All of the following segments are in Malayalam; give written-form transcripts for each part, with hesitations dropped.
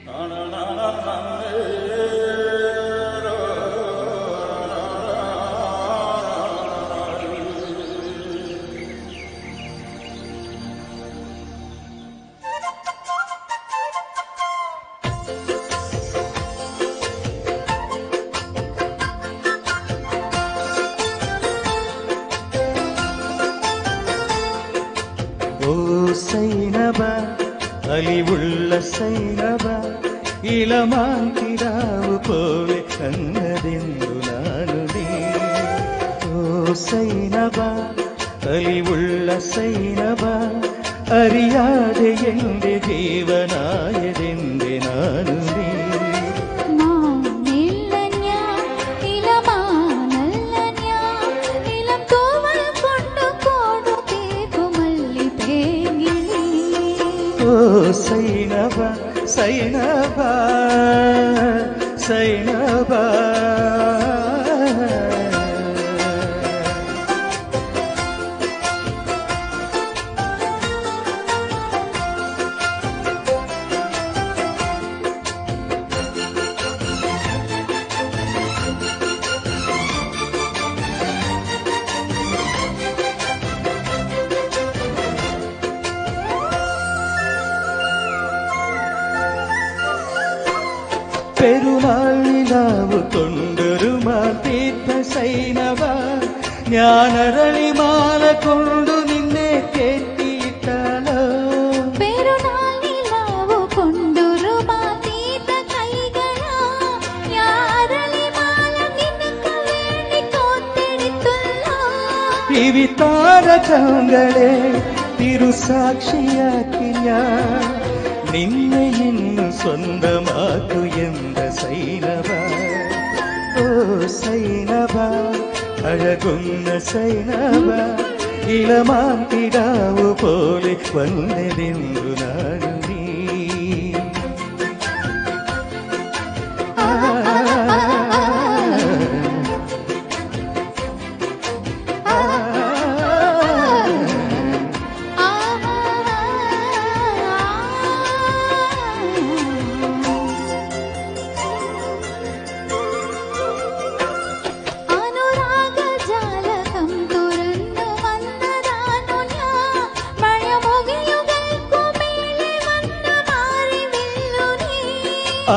ഓ സൈനബ അലിവുള്ള സൈനബ ഇളമാങ്കിടാവ് പോലെ കന്നതെന്തു നാനു നീ. ഓ സൈനബ അലിവുള്ള സൈനബ അറിയാതെ എന്റെ ജീവനായതെന്റെ നാനു നീ. സൈനബ സൈനബ സൈനബ പെരുന്നാൾ നിലാവ് കൊണ്ടൊരു മാതീത്ത സൈനബ ഞാനരളിമാല കൊണ്ടു നിന്നെ കേട്ടിയിട്ടാലോ. പെരുന്നാൾ നിലാവ് കൊണ്ടൊരു മാതീത്ത കൈകളാ ഞാനരളിമാല നിനക്ക് വേണ്ടി കോർത്തെടുത്തുള്ളോ. ഇവി താരകങ്ങളെ തിരുസാക്ഷിയാക്കി ഞാൻ നിന്നെ ഇന്നു സ്വന്തമാക്കു എന്ന സൈനബ. ഓ സൈനബ അഴകുന്ന സൈനബ ഇളമാങ്കിടാവു പോലെ വന്നതെന്തു നാനു നീ.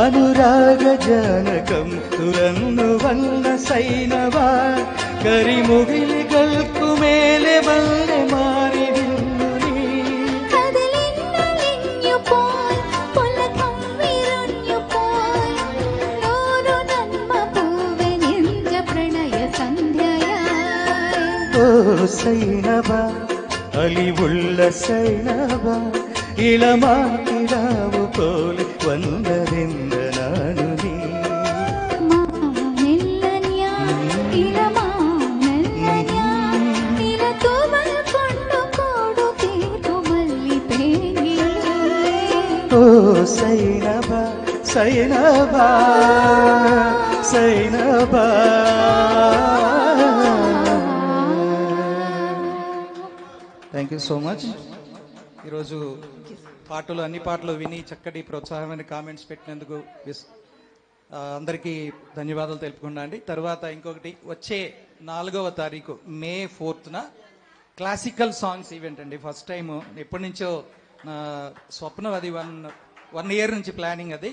അനുരാഗജാലകം തുറന്നു വന്ന സൈനബ കരിമുകിലുകൾക്കുമേലെ വന്നെ മാറി നിന്നു നീ. ഓ സൈനബ അലിവുള്ള സൈനബ ഇളമാക്കിടാവു പോലെ വന്നതെന്ത നാനു നീ. ഓ Zainaba Zainaba Zainaba. Thank you so much. ఈరోజు పాటలు అన్ని పాటలు విని చక్కటి ప్రోత్సాహమైన కామెంట్స్ పెట్టినందుకు అందరికీ ధన్యవాదాలు తెలుపుకున్నా అండి. తర్వాత ఇంకొకటి వచ్చే 4వ తారీఖు మే 4న క్లాసికల్ సాంగ్స్ ఈవెంట్ అండి. ఫస్ట్ టైం ఎప్పటి నుంచో నా స్వప్నం, అది వన్ ఇయర్ నుంచి ప్లానింగ్ అది.